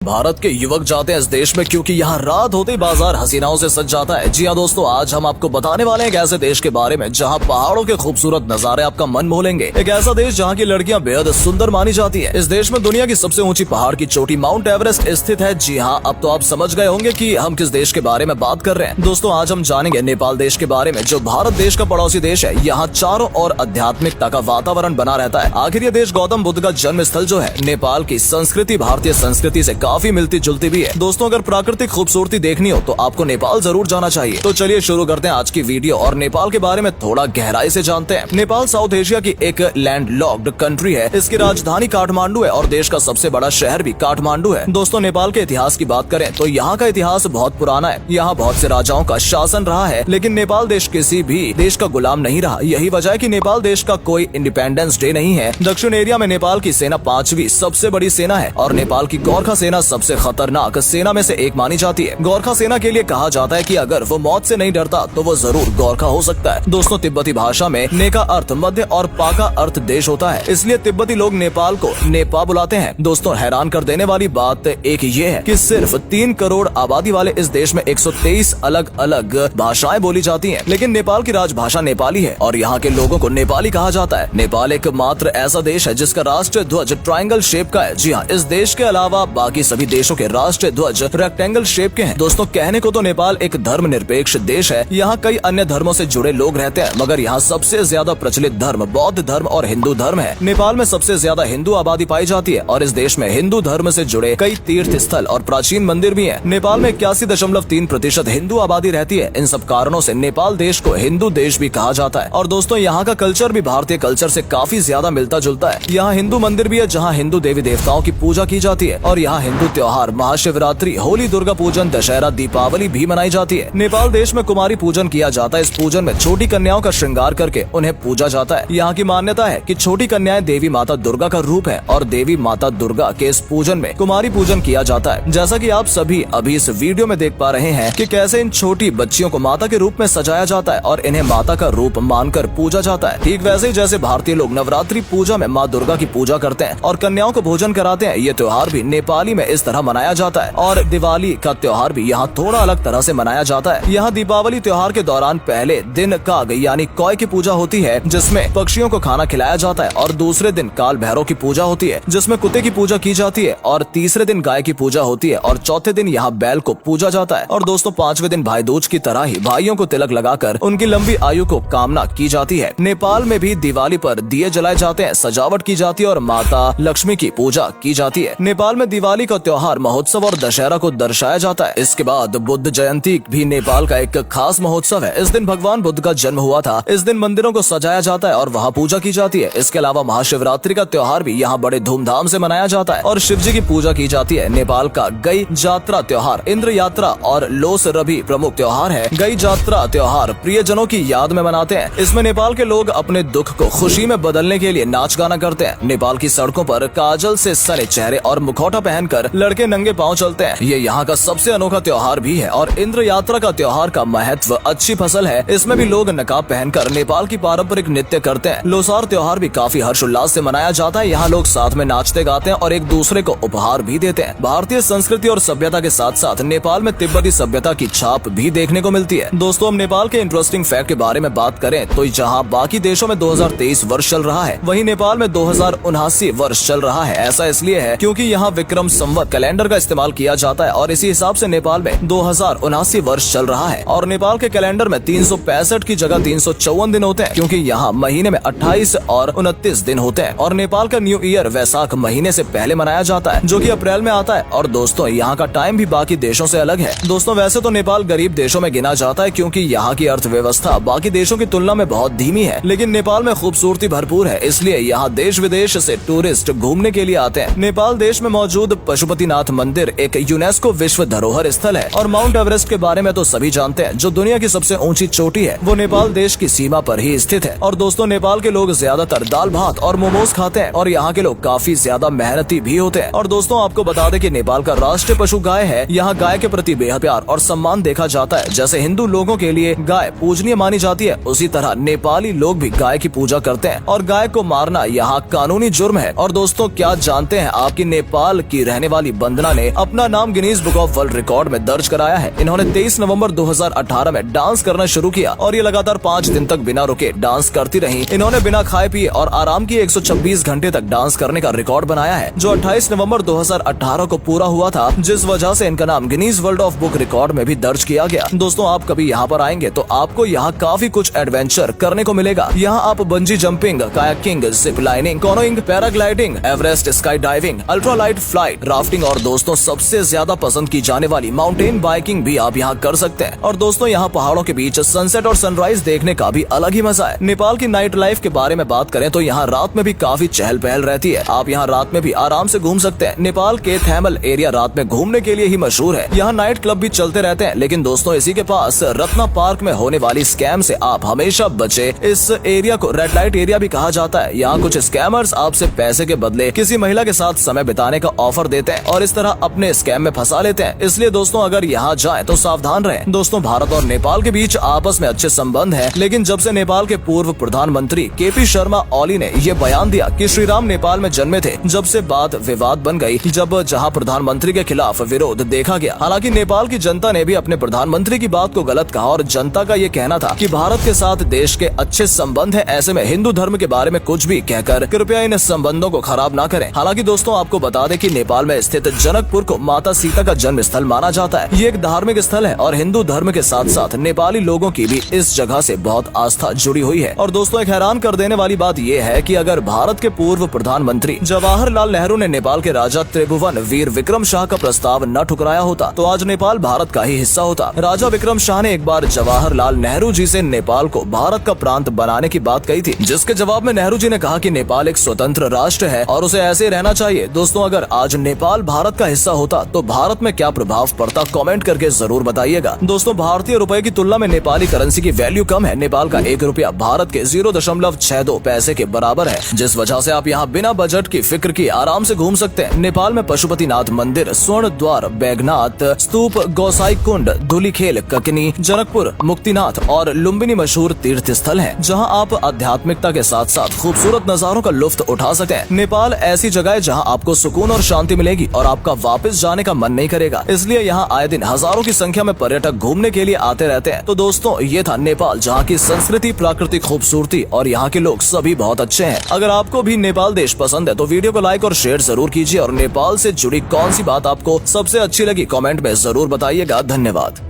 भारत के युवक जाते हैं इस देश में क्योंकि यहाँ रात होते ही बाजार हसीनाओं से सज जाता है। जी हाँ दोस्तों, आज हम आपको बताने वाले हैं एक ऐसे देश के बारे में जहाँ पहाड़ों के खूबसूरत नजारे आपका मन मोह लेंगे। एक ऐसा देश जहाँ की लड़कियाँ बेहद सुंदर मानी जाती है। इस देश में दुनिया की सबसे ऊंची पहाड़ की चोटी माउंट एवरेस्ट स्थित है। जी हाँ, अब तो आप समझ गए होंगे कि हम किस देश के बारे में बात कर रहे हैं। दोस्तों, आज हम जानेंगे नेपाल देश के बारे में, जो भारत देश का पड़ोसी देश है। यहाँ चारों ओर आध्यात्मिकता का वातावरण बना रहता है। आखिर ये देश गौतम बुद्ध का जन्म स्थल जो है, नेपाल की संस्कृति भारतीय संस्कृति से काफी मिलती जुलती भी है। दोस्तों, अगर प्राकृतिक खूबसूरती देखनी हो तो आपको नेपाल जरूर जाना चाहिए। तो चलिए शुरू करते हैं आज की वीडियो और नेपाल के बारे में थोड़ा गहराई से जानते हैं। नेपाल साउथ एशिया की एक लैंडलॉक्ड कंट्री है। इसकी राजधानी काठमांडू है और देश का सबसे बड़ा शहर भी काठमांडू है। दोस्तों, नेपाल के इतिहास की बात करें तो यहाँ का इतिहास बहुत पुराना है। यहाँ बहुत से राजाओं का शासन रहा है, लेकिन नेपाल देश किसी भी देश का गुलाम नहीं रहा। यही वजह है कि नेपाल देश का कोई इंडिपेंडेंस डे नहीं है। दक्षिण एरिया में नेपाल की सेना 5वीं सबसे बड़ी सेना है और नेपाल की गोरखा सेना सबसे खतरनाक सेना में से एक मानी जाती है। गोरखा सेना के लिए कहा जाता है कि अगर वो मौत से नहीं डरता तो वो जरूर गोरखा हो सकता है। दोस्तों, तिब्बती भाषा में ने का अर्थ मध्य और पा का अर्थ देश होता है, इसलिए तिब्बती लोग नेपाल को नेपा बुलाते हैं। दोस्तों, हैरान कर देने वाली बात एक ये है कि सिर्फ 3 करोड़ आबादी वाले इस देश में 123 अलग अलग भाषाएं बोली जाती हैं, लेकिन नेपाल की राजभाषा नेपाली है और यहाँ के लोगों को नेपाली कहा जाता है। नेपाल एकमात्र ऐसा देश है जिसका राष्ट्रीय ध्वज ट्रायंगल शेप का है। जी हाँ, इस देश के अलावा बाकी सभी देशों के राष्ट्रीय ध्वज रेक्टेंगल शेप के हैं। दोस्तों, कहने को तो नेपाल एक धर्मनिरपेक्ष देश है। यहाँ कई अन्य धर्मों से जुड़े लोग रहते हैं, मगर यहाँ सबसे ज्यादा प्रचलित धर्म बौद्ध धर्म और हिंदू धर्म है। नेपाल में सबसे ज्यादा हिंदू आबादी पाई जाती है और इस देश में हिंदू धर्म से जुड़े कई तीर्थ स्थल और प्राचीन मंदिर भी हैं। नेपाल में 81.3% हिंदू आबादी रहती है। इन सब कारणों से नेपाल देश को हिंदू देश भी कहा जाता है। और दोस्तों, यहाँ का कल्चर भी भारतीय कल्चर से काफी ज्यादा मिलता जुलता है। यहाँ हिंदू मंदिर भी है जहाँ हिंदू देवी देवताओं की पूजा की जाती है और यहाँ हिंदू त्योहार महाशिवरात्रि, होली, दुर्गा पूजन, दशहरा, दीपावली भी मनाई जाती है। नेपाल देश में कुमारी पूजन किया जाता है। इस पूजन में छोटी कन्याओं का श्रृंगार करके उन्हें पूजा जाता है। यहाँ की मान्यता है कि छोटी कन्याएं देवी माता दुर्गा का रूप है और देवी माता दुर्गा के इस पूजन में कुमारी पूजन किया जाता है। जैसा कि आप सभी अभी इस वीडियो में देख पा रहे हैं कि कैसे इन छोटी बच्चियों को माता के रूप में सजाया जाता है और इन्हें माता का रूप मानकर पूजा जाता है। ठीक वैसे ही जैसे भारतीय लोग नवरात्रि पूजा में माँ दुर्गा की पूजा करते हैं और कन्याओं को भोजन कराते हैं, ये त्योहार भी नेपाली में इस तरह मनाया जाता है। और दिवाली का त्योहार भी यहाँ थोड़ा अलग तरह से मनाया जाता है। यहाँ दीपावली त्योहार के दौरान पहले दिन काग यानी कौए की पूजा होती है, जिसमें पक्षियों को खाना खिलाया जाता है और दूसरे दिन काल भैरव की पूजा होती है, जिसमें कुत्ते की पूजा की जाती है और तीसरे दिन गाय की पूजा होती है और चौथे दिन यहाँ बैल को पूजा जाता है। और दोस्तों, 5वें दिन भाई दूज की तरह ही भाइयों को तिलक लगाकर उनकी लंबी आयु को कामना की जाती है। नेपाल में भी दिवाली पर दिए जलाए जाते हैं, सजावट की जाती है और माता लक्ष्मी की पूजा की जाती है। नेपाल में दिवाली का त्योहार महोत्सव और दशहरा को दर्शाया जाता है। इसके बाद बुद्ध जयंती भी नेपाल का एक खास महोत्सव है। इस दिन भगवान बुद्ध का जन्म हुआ था। इस दिन मंदिरों को सजाया जाता है और वहाँ पूजा की जाती है। इसके अलावा महाशिवरात्रि का त्योहार भी यहाँ बड़े धूमधाम से मनाया जाता है और शिव जी की पूजा की जाती है। नेपाल का गई जात्रा त्योहार, इंद्र यात्रा और लोस रवि प्रमुख त्योहार है। गई जात्रा त्योहार प्रियजनों की याद में मनाते हैं। इसमें नेपाल के लोग अपने दुख को खुशी में बदलने के लिए नाच गाना करते हैं। नेपाल की सड़कों पर काजल से सने चेहरे और मुखौटा पहनकर लड़के नंगे पाँव चलते हैं। ये यहाँ का सबसे अनोखा त्योहार भी है। और इंद्र यात्रा का त्योहार का महत्व अच्छी फसल है। इसमें भी लोग नकाब पहनकर नेपाल की पारंपरिक नृत्य करते हैं। लोसार त्योहार भी काफी हर्षोल्लास से मनाया जाता है। यहाँ लोग साथ में नाचते गाते हैं और एक दूसरे को उपहार भी देते हैं। भारतीय संस्कृति और सभ्यता के साथ साथ नेपाल में तिब्बती सभ्यता की छाप भी देखने को मिलती है। दोस्तों, हम नेपाल के इंटरेस्टिंग फैक्ट के बारे में बात करें तो जहाँ बाकी देशों में 2023 वर्ष चल रहा है, वहीं नेपाल में 2079 वर्ष चल रहा है। ऐसा इसलिए है क्योंकि यहाँ विक्रम संवत कैलेंडर का इस्तेमाल किया जाता है और इसी हिसाब से नेपाल में 2079 वर्ष चल रहा है। और नेपाल के कैलेंडर में 365 की जगह 354 दिन होते हैं, क्योंकि यहाँ महीने में 28 और 29 दिन होते हैं। और नेपाल का न्यू ईयर वैसाख महीने से पहले मनाया जाता है, जो कि अप्रैल में आता है। और दोस्तों, यहाँ का टाइम भी बाकी देशों से अलग है। दोस्तों, वैसे तो नेपाल गरीब देशों में गिना जाता है क्योंकि यहाँ की अर्थव्यवस्था बाकी देशों की तुलना में बहुत धीमी है, लेकिन नेपाल में खूबसूरती भरपूर है, इसलिए यहाँ देश विदेश से टूरिस्ट घूमने के लिए आते हैं। नेपाल देश में मौजूद पशुपतिनाथ मंदिर एक यूनेस्को विश्व धरोहर स्थल है। और माउंट एवरेस्ट के बारे में तो सभी जानते हैं, जो दुनिया की सबसे ऊंची चोटी है, वो नेपाल देश की सीमा पर ही स्थित है। और दोस्तों, नेपाल के लोग ज्यादातर दाल भात और मोमोज खाते हैं और यहाँ के लोग काफी ज्यादा मेहनती भी होते हैं। और दोस्तों, आपको बता दें कि नेपाल का राष्ट्रीय पशु गाय है। यहाँ गाय के प्रति बेहद प्यार और सम्मान देखा जाता है। जैसे हिंदू लोगों के लिए गाय पूजनीय मानी जाती है, उसी तरह नेपाली लोग भी गाय की पूजा करते हैं और गाय को मारना यहाँ कानूनी जुर्म है। और दोस्तों, क्या जानते हैं आपकी नेपाल की रहने वाली वंदना ने अपना नाम Guinness book of world record में दर्ज कराया है। इन्होंने 23 नवंबर 2018 में डांस करना शुरू किया और ये लगातार 5 दिन तक बिना रुके डांस करती रही। इन्होंने बिना खाए पिए और आराम किए 126 घंटे तक डांस करने का रिकॉर्ड बनाया है, जो 28 नवंबर 2018 को पूरा हुआ था, जिस वजह से इनका नाम Guinness world of book record में भी दर्ज किया गया। दोस्तों, आप कभी यहाँ पर आएंगे तो आपको यहाँ काफी कुछ एडवेंचर करने को मिलेगा। यहाँ आप bungee jumping, kayaking, zip lining, canoeing, paragliding, Everest sky diving, ultralight flight, rafting और दोस्तों सबसे ज्यादा पसंद की जाने वाली माउंटेन बाइकिंग भी आप यहाँ कर सकते हैं। और दोस्तों, यहाँ पहाड़ों के बीच सनसेट और सनराइज देखने का भी अलग ही मजा है। नेपाल की नाइट लाइफ के बारे में बात करें तो यहाँ रात में भी काफी चहल पहल रहती है। आप यहाँ रात में भी आराम से घूम सकते हैं। नेपाल के थैमल एरिया रात में घूमने के लिए ही मशहूर है। यहाँ नाइट क्लब भी चलते रहते हैं, लेकिन दोस्तों इसी के पास रत्ना पार्क में होने वाली स्कैम से आप हमेशा बचे। इस एरिया को रेड लाइट एरिया भी कहा जाता है। यहाँ कुछ स्कैमर्स आपसे पैसे के बदले किसी महिला के साथ समय बिताने का ऑफर देते हैं और इस तरह अपने स्कैम में फंसा लेते हैं। इसलिए दोस्तों, अगर यहाँ जाएं तो सावधान रहें। दोस्तों, भारत और नेपाल के बीच आपस में अच्छे संबंध हैं, लेकिन जब से नेपाल के पूर्व प्रधानमंत्री केपी शर्मा ओली ने ये बयान दिया कि श्री राम नेपाल में जन्मे थे, जब से बात विवाद बन गई। जब जहां प्रधानमंत्री के खिलाफ विरोध देखा गया। हालांकि नेपाल की जनता ने भी अपने प्रधानमंत्री की बात को गलत कहा और जनता का ये कहना था कि भारत के साथ देश के अच्छे संबंध है, ऐसे में हिंदू धर्म के बारे में कुछ भी कहकर कृपया इन संबंधों को खराब ना करें। हालांकि दोस्तों, आपको बता दें कि नेपाल में स्थित जनकपुर को माता सीता का जन्म स्थल माना जाता है। ये एक धार्मिक स्थल है और हिंदू धर्म के साथ साथ नेपाली लोगों की भी इस जगह से बहुत आस्था जुड़ी हुई है। और दोस्तों, एक हैरान कर देने वाली बात यह है कि अगर भारत के पूर्व प्रधानमंत्री जवाहरलाल नेहरू ने नेपाल के राजा त्रिभुवन वीर विक्रम शाह का प्रस्ताव न ठुकराया होता तो आज नेपाल भारत का ही हिस्सा होता। राजा विक्रम शाह ने एक बार जवाहरलाल नेहरू जी से नेपाल को भारत का प्रांत बनाने की बात कही थी, जिसके जवाब में नेहरू जी ने कहा कि नेपाल एक स्वतंत्र राष्ट्र है और उसे ऐसे रहना चाहिए। दोस्तों, अगर आज नेपाल भारत का हिस्सा होता तो भारत में क्या प्रभाव पड़ता, कमेंट करके जरूर बताइएगा। दोस्तों, भारतीय रुपए की तुलना में नेपाली करेंसी की वैल्यू कम है। नेपाल का 1 रुपया भारत के 0.62 पैसे के बराबर है, जिस वजह से आप यहाँ बिना बजट की फिक्र की आराम से घूम सकते हैं। नेपाल में पशुपतिनाथ मंदिर, स्वर्ण द्वार, बैगनाथ स्तूप, गोसाई कुंड, धुलीखेल, ककनी, जनकपुर, मुक्तिनाथ और लुम्बिनी मशहूर तीर्थ स्थल है, जहाँ आप आध्यात्मिकता के साथ साथ खूबसूरत नजारों का लुत्फ उठा सकते हैं। नेपाल ऐसी जगह है जहाँ आपको सुकून और शांति मिलेगी और आपका वापस जाने का मन नहीं करेगा। इसलिए यहाँ आए दिन हजारों की संख्या में पर्यटक घूमने के लिए आते रहते हैं। तो दोस्तों, ये था नेपाल, जहाँ की संस्कृति, प्राकृतिक खूबसूरती और यहाँ के लोग सभी बहुत अच्छे हैं। अगर आपको भी नेपाल देश पसंद है तो वीडियो को लाइक और शेयर जरूर कीजिए और नेपाल से जुड़ी कौन सी बात आपको सबसे अच्छी लगी कमेंट में जरूर बताइएगा। धन्यवाद।